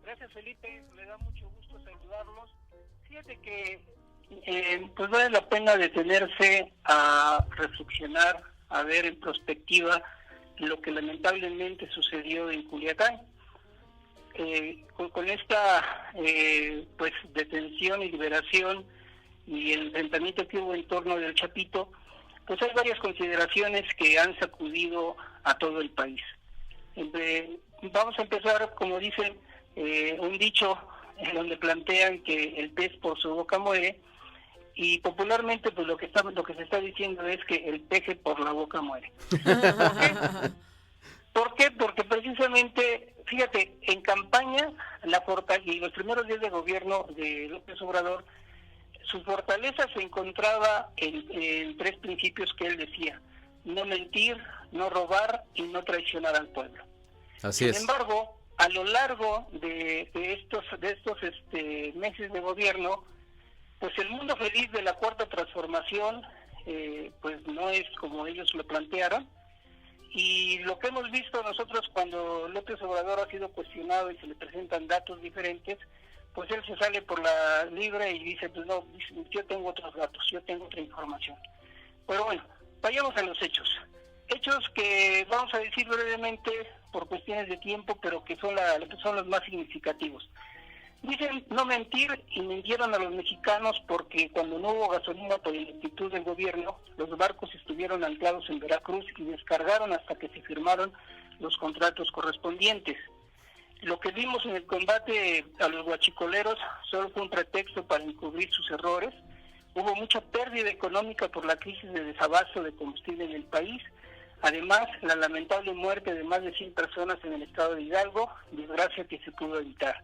Gracias, Felipe, me da mucho gusto saludarlos. Fíjate que pues vale la pena detenerse a reflexionar, a ver en perspectiva lo que lamentablemente sucedió en Culiacán. Con esta pues detención y liberación y el enfrentamiento que hubo en torno del Chapito, pues hay varias consideraciones que han sacudido a todo el país. Vamos a empezar, como dicen, un dicho en donde plantean que el pez por su boca muere, y popularmente pues lo que se está diciendo es que el peje por la boca muere. ¿Por qué? Porque precisamente, fíjate, en campaña y los primeros días de gobierno de López Obrador, su fortaleza se encontraba en 3 principios que él decía: no mentir, no robar y no traicionar al pueblo. Así es. Sin embargo, a lo largo de estos meses de gobierno, pues el mundo feliz de la Cuarta Transformación pues no es como ellos lo plantearon, y lo que hemos visto nosotros cuando López Obrador ha sido cuestionado y se le presentan datos diferentes, pues él se sale por la libre y dice, pues no, yo tengo otros datos, yo tengo otra información. Pero bueno, vayamos a los hechos. Hechos que vamos a decir brevemente por cuestiones de tiempo, pero que son los más significativos. Dicen no mentir y mintieron a los mexicanos porque cuando no hubo gasolina por ineptitud del gobierno, los barcos estuvieron anclados en Veracruz y descargaron hasta que se firmaron los contratos correspondientes. Lo que vimos en el combate a los guachicoleros solo fue un pretexto para encubrir sus errores. Hubo mucha pérdida económica por la crisis de desabasto de combustible en el país. Además, la lamentable muerte de más de 100 personas en el estado de Hidalgo, desgracia que se pudo evitar.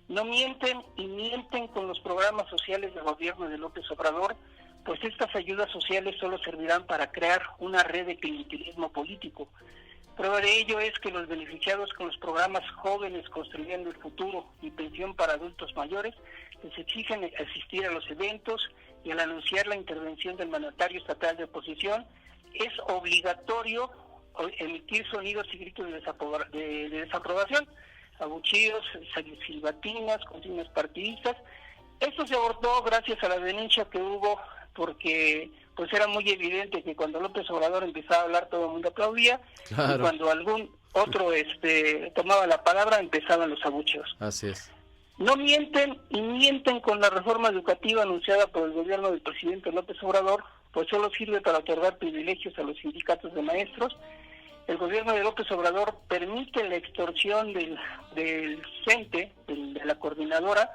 No mienten y mienten con los programas sociales del gobierno de López Obrador, pues estas ayudas sociales solo servirán para crear una red de clientelismo político. Prueba de ello es que los beneficiados con los programas Jóvenes Construyendo el Futuro y Pensión para Adultos Mayores les exigen asistir a los eventos, y al anunciar la intervención del mandatario estatal de oposición es obligatorio emitir sonidos y gritos de desaprobación, abucheos, silbatinas, consignas partidistas. Esto se abordó gracias a la denuncia que hubo, porque pues era muy evidente que cuando López Obrador empezaba a hablar todo el mundo aplaudía, claro, y cuando algún otro tomaba la palabra empezaban los abucheos. Así es. No mienten y mienten con la reforma educativa anunciada por el gobierno del presidente López Obrador, pues solo sirve para otorgar privilegios a los sindicatos de maestros. El gobierno de López Obrador permite la extorsión del CENTE, de la coordinadora.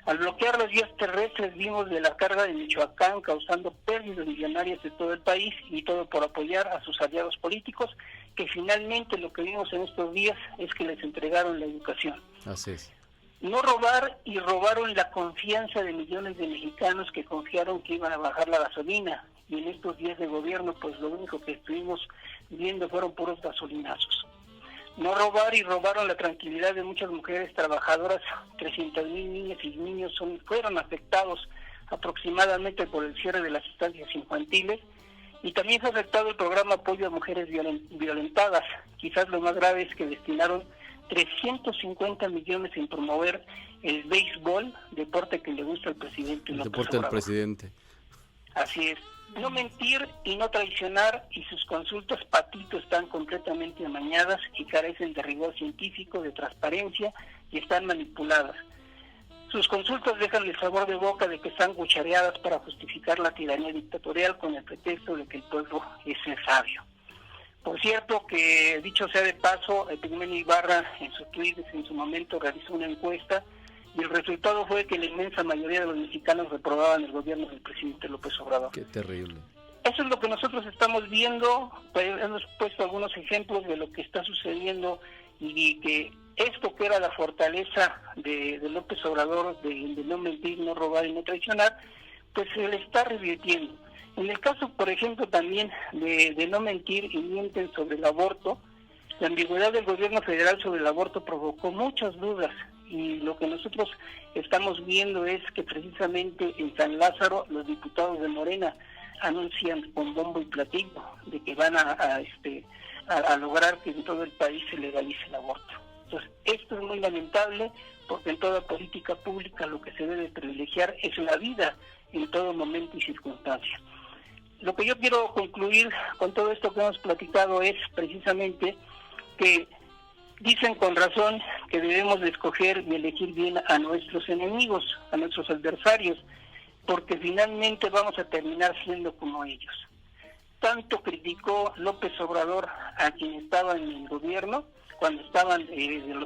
Al bloquear las vías terrestres vimos de la carga de Michoacán causando pérdidas millonarias de todo el país, y todo por apoyar a sus aliados políticos, que finalmente lo que vimos en estos días es que les entregaron la educación. Así es. No robar, y robaron la confianza de millones de mexicanos que confiaron que iban a bajar la gasolina, y en estos días de gobierno pues lo único que estuvimos viendo fueron puros gasolinazos. No robar, y robaron la tranquilidad de muchas mujeres trabajadoras. 300,000 niñas y niños fueron afectados aproximadamente por el cierre de las estancias infantiles, y también fue afectado el programa Apoyo a Mujeres Violentadas. Quizás lo más grave es que destinaron 350 millones en promover el béisbol, deporte que le gusta al presidente López Obrador. Deporte del presidente. Así es. No mentir y no traicionar, y sus consultas patito están completamente amañadas y carecen de rigor científico, de transparencia, y están manipuladas. Sus consultas dejan el sabor de boca de que están cuchareadas para justificar la tiranía dictatorial con el pretexto de que el pueblo es el sabio. Por cierto que, dicho sea de paso, Epigmenio Ibarra en su tweet en su momento realizó una encuesta, y el resultado fue que la inmensa mayoría de los mexicanos reprobaban el gobierno del presidente López Obrador. Qué terrible. Eso es lo que nosotros estamos viendo. Pues hemos puesto algunos ejemplos de lo que está sucediendo y que esto que era la fortaleza de López Obrador, de no mentir, no robar y no traicionar, pues se le está revirtiendo. En el caso, por ejemplo, también de no mentir y mienten sobre el aborto, la ambigüedad del gobierno federal sobre el aborto provocó muchas dudas, y lo que nosotros estamos viendo es que precisamente en San Lázaro los diputados de Morena anuncian con bombo y platillo de que van a lograr que en todo el país se legalice el aborto. Entonces, esto es muy lamentable, porque en toda política pública lo que se debe privilegiar es la vida en todo momento y circunstancia. Lo que yo quiero concluir con todo esto que hemos platicado es precisamente que dicen con razón que debemos de escoger y elegir bien a nuestros enemigos, a nuestros adversarios, porque finalmente vamos a terminar siendo como ellos. Tanto criticó López Obrador a quien estaba en el gobierno, cuando estaban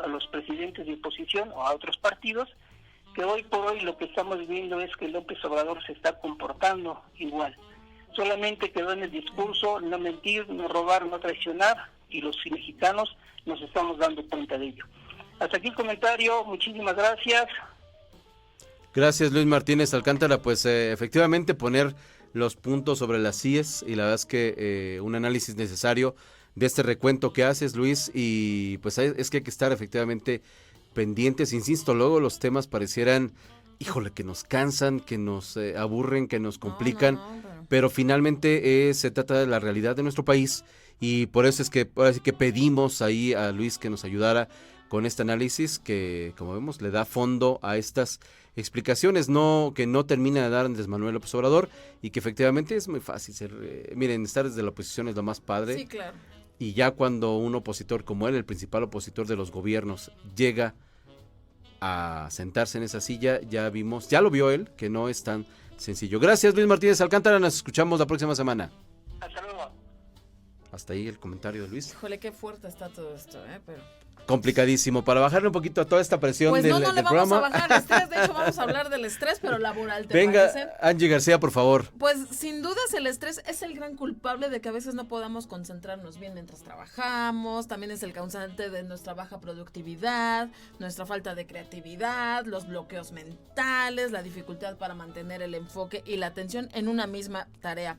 a los presidentes de oposición o a otros partidos, que hoy por hoy lo que estamos viendo es que López Obrador se está comportando igual. Solamente quedó en el discurso no mentir, no robar, no traicionar, y los mexicanos nos estamos dando cuenta de ello. Hasta aquí el comentario, muchísimas gracias. Gracias, Luis Martínez Alcántara. Pues efectivamente poner los puntos sobre las IES, y la verdad es que un análisis necesario de este recuento que haces, Luis, y pues es que hay que estar efectivamente pendientes. Insisto, luego los temas parecieran, híjole, que nos cansan, que nos aburren, que nos complican, pero finalmente se trata de la realidad de nuestro país, y por eso es que ahora sí que pedimos ahí a Luis que nos ayudara con este análisis que, como vemos, le da fondo a estas explicaciones que no termina de dar Andrés Manuel López Obrador, y que efectivamente es muy fácil ser, miren, estar desde la oposición es lo más padre. Sí, claro. Y ya cuando un opositor como él, el principal opositor de los gobiernos, llega a sentarse en esa silla, ya lo vio él, que no es tan sencillo. Gracias, Luis Martínez Alcántara, nos escuchamos la próxima semana. Hasta luego. Hasta ahí el comentario de Luis. Híjole, qué fuerte está todo esto, pero... Complicadísimo, para bajarle un poquito a toda esta presión pues del no le programa. vamos a bajar el estrés, de hecho vamos a hablar del estrés, pero laboral, ¿te Venga, parece? Angie García, por favor. Pues sin dudas el estrés es el gran culpable de que a veces no podamos concentrarnos bien mientras trabajamos, también es el causante de nuestra baja productividad, nuestra falta de creatividad, los bloqueos mentales, la dificultad para mantener el enfoque y la atención en una misma tarea.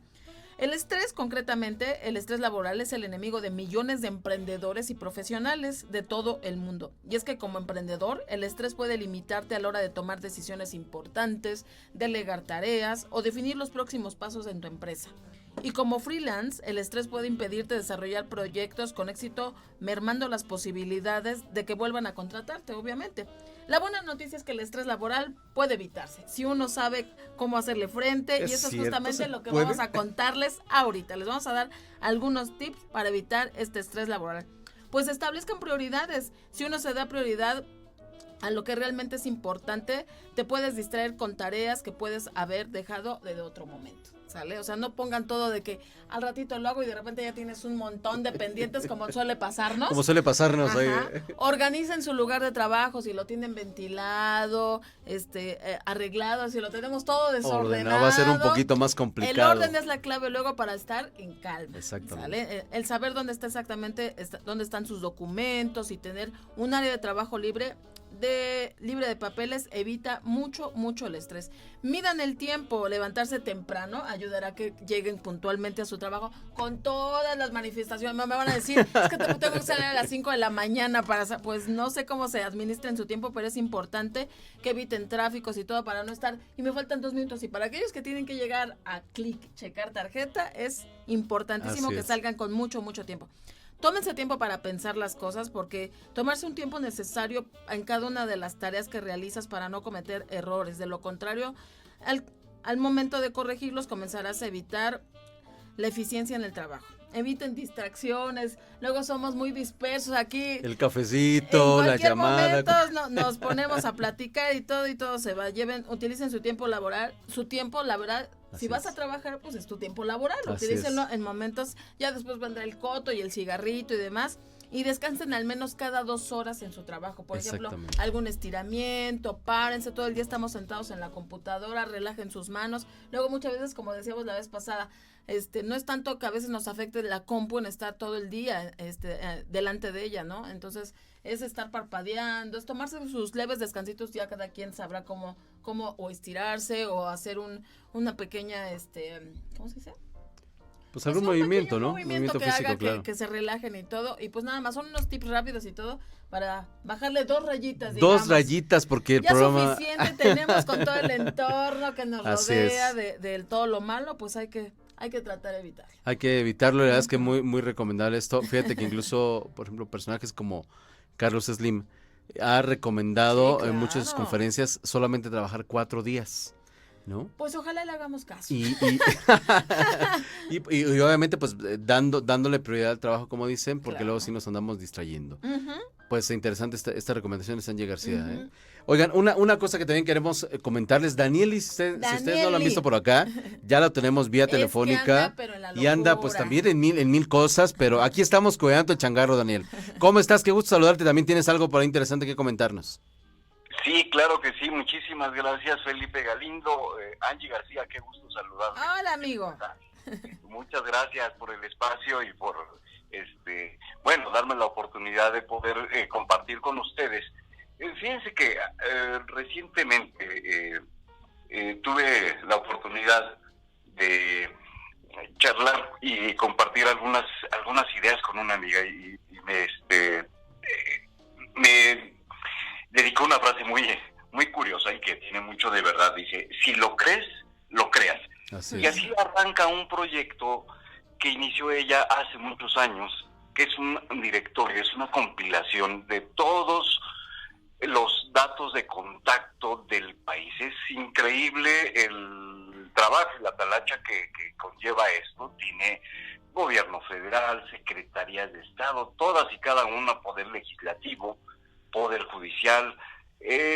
El estrés, concretamente, el estrés laboral es el enemigo de millones de emprendedores y profesionales de todo el mundo. Y es que como emprendedor, el estrés puede limitarte a la hora de tomar decisiones importantes, delegar tareas o definir los próximos pasos en tu empresa. Y como freelance, el estrés puede impedirte desarrollar proyectos con éxito, mermando las posibilidades de que vuelvan a contratarte, obviamente. La buena noticia es que el estrés laboral puede evitarse, si uno sabe cómo hacerle frente, y eso es justamente lo que vamos a contarles ahorita. Les vamos a dar algunos tips para evitar este estrés laboral. Pues establezcan prioridades. Si uno se da prioridad a lo que realmente es importante, te puedes distraer con tareas que puedes haber dejado de otro momento, ¿sale? O sea, no pongan todo de que al ratito lo hago y de repente ya tienes un montón de pendientes, como suele pasarnos. Como suele pasarnos. Organicen su lugar de trabajo, si lo tienen ventilado, arreglado, si lo tenemos todo desordenado. Va a ser un poquito más complicado. El orden es la clave luego para estar en calma. Exactamente. ¿Sale? El saber dónde está exactamente, dónde están sus documentos y tener un área de trabajo libre de papeles evita mucho el estrés. Midan el tiempo, levantarse temprano ayudará a que lleguen puntualmente a su trabajo con todas las manifestaciones. Me van a decir, es que tengo que salir a las 5 de la mañana pues no sé cómo se administren su tiempo, pero es importante que eviten tráficos y todo para no estar, y me faltan 2 minutos, y para aquellos que tienen que llegar a checar tarjeta, es importantísimo que salgan con mucho tiempo. Tómense tiempo para pensar las cosas, porque tomarse un tiempo necesario en cada una de las tareas que realizas para no cometer errores. De lo contrario, al momento de corregirlos comenzarás a evitar la eficiencia en el trabajo. Eviten distracciones, luego somos muy dispersos aquí. El cafecito, la llamada. Nos ponemos a platicar y todo se va. Utilicen su tiempo laboral. Si vas a trabajar, pues es tu tiempo laboral. Utilícenlo en momentos, ya después vendrá el coto y el cigarrito y demás. y descansen al menos cada 2 horas en su trabajo. Por ejemplo, Exactamente. algún estiramiento, párense, todo el día estamos sentados en la computadora, relajen sus manos. Luego muchas veces, como decíamos la vez pasada, no es tanto que a veces nos afecte la compu en estar todo el día delante de ella, ¿no? Entonces es estar parpadeando, es tomarse sus leves descansitos, ya cada quien sabrá cómo o estirarse o hacer una pequeña, ¿cómo se dice? Pues algún movimiento, ¿no? Movimiento que físico, haga claro. que se relajen y todo. Y pues nada más, son unos tips rápidos y todo para bajarle 2 rayitas, 2 digamos. rayitas, porque el ya programa... suficiente tenemos con todo el entorno que nos Así rodea, es. de todo lo malo, pues hay que tratar de evitarlo. Hay que evitarlo, la verdad es que muy, muy recomendable esto. Fíjate que incluso, por ejemplo, personajes como Carlos Slim ha recomendado Sí, en muchas de sus claro. conferencias solamente trabajar 4 días, ¿no? Pues ojalá le hagamos caso. Y obviamente pues dándole prioridad al trabajo, como dicen, porque Claro. luego sí nos andamos distrayendo. Ujú. Pues interesante esta recomendación de Sanjay García. Ujú. Oigan, una cosa que también queremos comentarles, Daniel, si ustedes no lo han Danieli. visto por acá, ya lo tenemos vía Es que telefónica. anda, pero en la Y anda pues locura. también en mil cosas, pero aquí estamos cuidando el changarro, Daniel. ¿Cómo estás? Qué gusto saludarte. También tienes algo por ahí interesante que comentarnos. Sí, claro que sí. Muchísimas gracias, Felipe Galindo. Angie García, qué gusto saludarte. Hola, amigo. Muchas gracias por el espacio y por, darme la oportunidad de poder compartir con ustedes. Fíjense que recientemente tuve la oportunidad de charlar y compartir algunas ideas con una amiga y me dedicó una frase muy curiosa y que tiene mucho de verdad. Dice, si lo crees, lo creas. Así Y así arranca un proyecto que inició ella hace muchos años, que es un directorio, es una compilación de todos los datos de contacto del país. Es increíble el trabajo y la talacha que conlleva esto. Tiene gobierno federal, secretarías de Estado, todas y cada una, poder legislativo, poder judicial,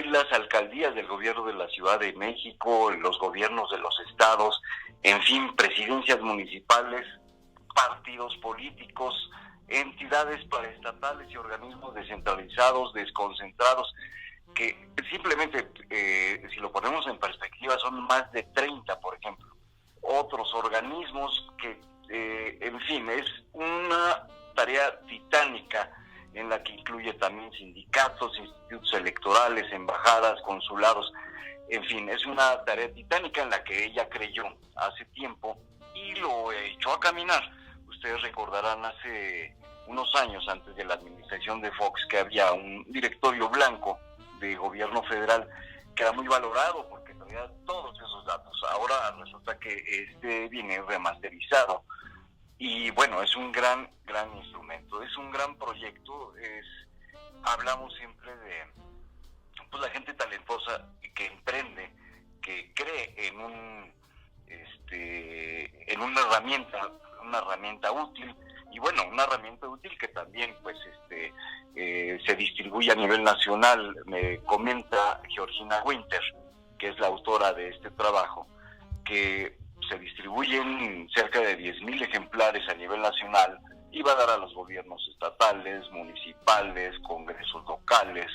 las alcaldías del gobierno de la Ciudad de México, los gobiernos de los estados, en fin, presidencias municipales, partidos políticos, entidades paraestatales y organismos descentralizados, desconcentrados, que simplemente, si lo ponemos en perspectiva, son más de 30, por ejemplo. Otros organismos que, en fin, es una tarea titánica en la que incluye también sindicatos, institutos electorales, embajadas, consulados, en fin, es una tarea titánica en la que ella creyó hace tiempo y lo echó a caminar. Ustedes recordarán hace unos años, antes de la administración de Fox, que había un directorio blanco de gobierno federal que era muy valorado porque traía todos esos datos. Ahora resulta que viene remasterizado. Y bueno, es un gran instrumento, es un gran proyecto. Hablamos siempre de la gente talentosa que emprende, que cree en una herramienta útil, y bueno, una herramienta útil que también se distribuye a nivel nacional. Me comenta Georgina Winter, que es la autora de este trabajo, que se distribuyen cerca de 10,000 ejemplares a nivel nacional y va a dar a los gobiernos estatales, municipales, congresos locales,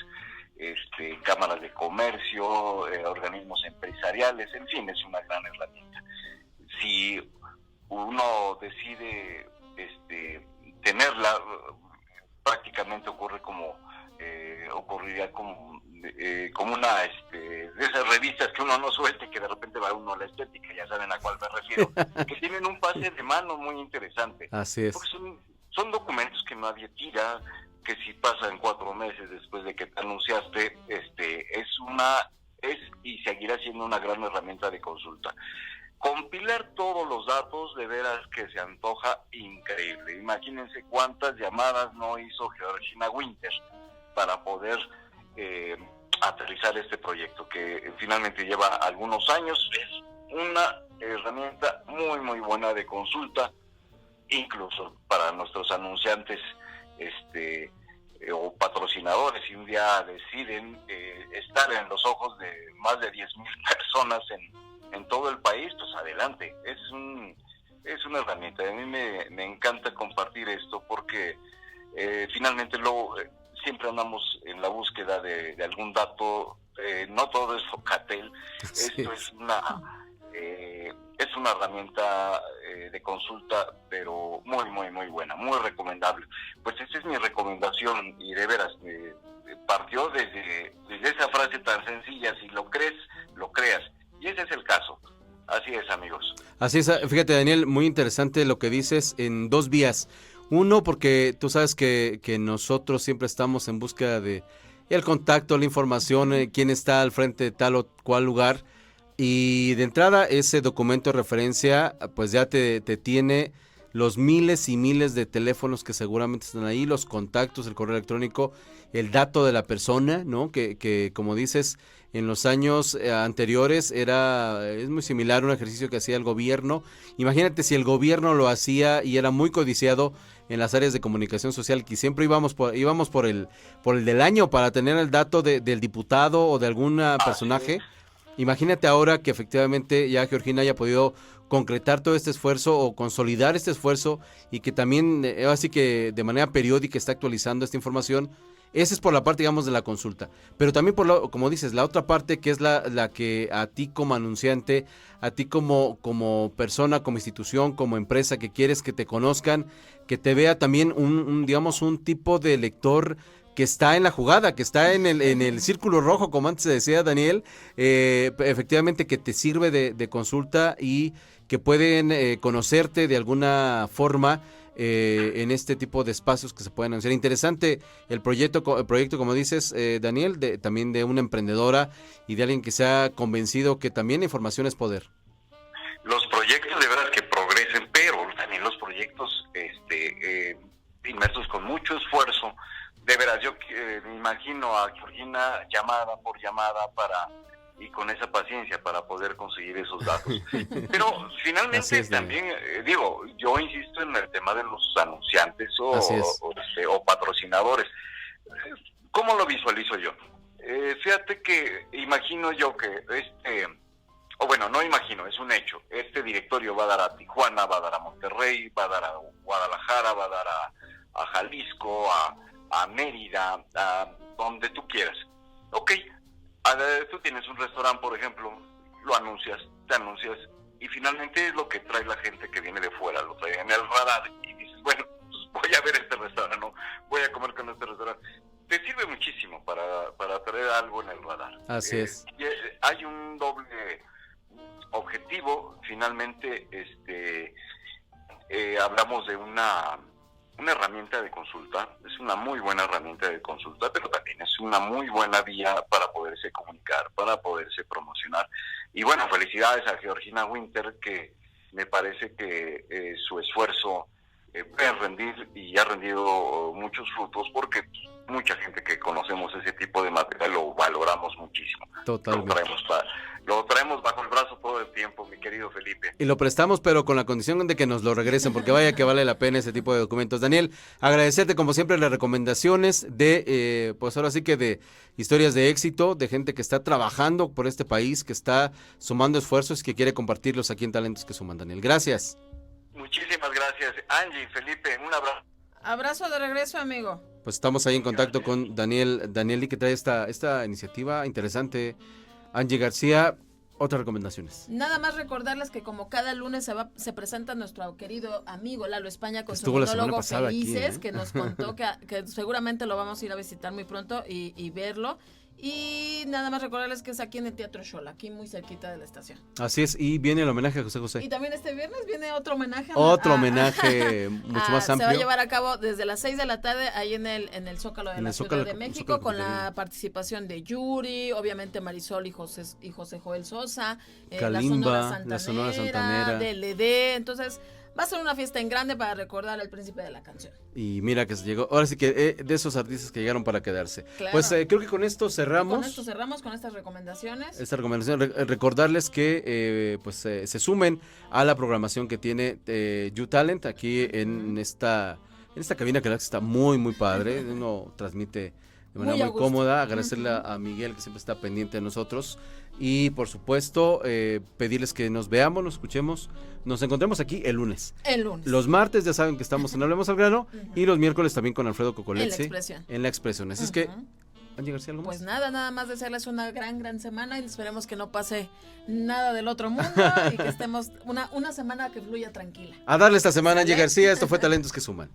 cámaras de comercio, organismos empresariales, en fin, es una gran herramienta. Si uno decide tenerla, prácticamente ocurriría como una de esas revistas que uno no suelte, que de repente va uno a la estética, ya saben a cuál me refiero, que tienen un pase de mano muy interesante. Así es. Porque son documentos que nadie tira, que si pasan 4 meses después de que te anunciaste, es y seguirá siendo una gran herramienta de consulta. Compilar todos los datos, de veras que se antoja increíble. Imagínense cuántas llamadas no hizo Georgina Winter para poder aterrizar este proyecto, que finalmente lleva algunos años. Es una herramienta muy, muy buena de consulta, incluso para nuestros anunciantes o patrocinadores. Si un día deciden estar en los ojos de más de 10,000 personas en todo el país, pues adelante. Es una herramienta. A mí me encanta compartir esto porque Finalmente luego siempre andamos en la búsqueda de algún dato, no todo es Focatel, esto es una herramienta de consulta, pero muy buena, muy recomendable. Pues esa es mi recomendación, y de veras, partió desde esa frase tan sencilla: si lo crees, lo creas, y ese es el caso. Así es, amigos. Así es, fíjate, Daniel, muy interesante lo que dices en dos vías. Uno, porque tú sabes que nosotros siempre estamos en búsqueda de el contacto, la información, quién está al frente de tal o cual lugar, y de entrada ese documento de referencia pues ya te tiene los miles y miles de teléfonos que seguramente están ahí, los contactos, el correo electrónico, el dato de la persona, ¿no? Que como dices, en los años anteriores es muy similar a un ejercicio que hacía el gobierno. Imagínate si el gobierno lo hacía y era muy codiciado en las áreas de comunicación social, que siempre íbamos por el del año para tener el dato del diputado o de algún personaje. Imagínate ahora que efectivamente ya Georgina haya podido concretar todo este esfuerzo o consolidar este esfuerzo, y que también así que de manera periódica está actualizando esta información. Esa es por la parte, digamos, de la consulta. Pero también como dices, la otra parte, que es la que a ti como anunciante, a ti como persona, como institución, como empresa que quieres que te conozcan, que te vea también digamos, un tipo de lector que está en la jugada, que está en el círculo rojo, como antes decía Daniel, efectivamente que te sirve de consulta y que pueden conocerte de alguna forma en este tipo de espacios que se pueden anunciar. Interesante el proyecto, como dices, Daniel, también de una emprendedora y de alguien que se ha convencido que también información es poder. Los proyectos de verdad que progresen, pero también los proyectos inmersos con mucho esfuerzo. De veras, yo me imagino a Georgina llamada por llamada y con esa paciencia para poder conseguir esos datos. Pero finalmente también, yo insisto en el tema de los anunciantes o patrocinadores. ¿Cómo lo visualizo yo? Fíjate que imagino yo que no imagino, es un hecho. Este directorio va a dar a Tijuana, va a dar a Monterrey, va a dar a Guadalajara, va a dar a Jalisco, a Mérida, a donde tú quieras. Ok, tú tienes un restaurante, por ejemplo, lo anuncias, te anuncias, y finalmente es lo que trae la gente que viene de fuera, lo trae en el radar, y dices, bueno, pues voy a ver este restaurante, ¿no? Voy a comer con este restaurante. Te sirve muchísimo para traer algo en el radar. Así es. Hay un doble objetivo, finalmente, hablamos de una herramienta de consulta, es una muy buena herramienta de consulta, pero también es una muy buena vía para poderse comunicar, para poderse promocionar. Y bueno, felicidades a Georgina Winter, que me parece que su esfuerzo puede rendir y ha rendido muchos frutos, porque mucha gente que conocemos ese tipo de material lo valoramos muchísimo. Totalmente. Lo traemos bajo el brazo todo el tiempo, mi querido Felipe. Y lo prestamos, pero con la condición de que nos lo regresen, porque vaya que vale la pena ese tipo de documentos. Daniel, agradecerte como siempre las recomendaciones de, pues ahora sí que de historias de éxito, de gente que está trabajando por este país, que está sumando esfuerzos y que quiere compartirlos aquí en Talentos que Suman. Daniel, gracias. Muchísimas gracias, Angie, Felipe, un abrazo. Abrazo de regreso, amigo. Pues estamos ahí en contacto con Daniel y que trae esta iniciativa interesante. Angie García, otras recomendaciones. Nada más recordarles que como cada lunes se presenta nuestro querido amigo Lalo España con Estuvo su monólogo aquí, Felices, que nos contó que seguramente lo vamos a ir a visitar muy pronto y verlo. Y nada más recordarles que es aquí en el Teatro Xola, aquí muy cerquita de la estación. Así es, y viene el homenaje a José José. Y también este viernes viene otro homenaje. Homenaje mucho más amplio. Se va a llevar a cabo desde las 6 de la tarde ahí en el Zócalo de la Ciudad de México, con la participación de Yuri, obviamente Marisol y José Joel Sosa, Kalimba, la Sonora Santanera, DLD. Entonces va a ser una fiesta en grande para recordar al príncipe de la canción. Y mira que se llegó, ahora sí que de esos artistas que llegaron para quedarse. Claro. Pues creo que con esto cerramos. Con estas recomendaciones. Recordarles que se sumen a la programación que tiene YouTalent aquí en esta cabina, que está muy muy padre. Uno transmite de manera muy cómoda. Agradecerle a Miguel, que siempre está pendiente de nosotros. Y por supuesto, pedirles que nos veamos, nos escuchemos, nos encontremos aquí el lunes. El lunes. Los martes ya saben que estamos en Hablemos al Grano y los miércoles también con Alfredo Cocoletzi. En la expresión. Así es que, Angie García, ¿algo más? Pues nada más desearles una gran semana y esperemos que no pase nada del otro mundo y que estemos una semana que fluya tranquila. A darle esta semana, Angie García. Esto fue Talentos que Suman.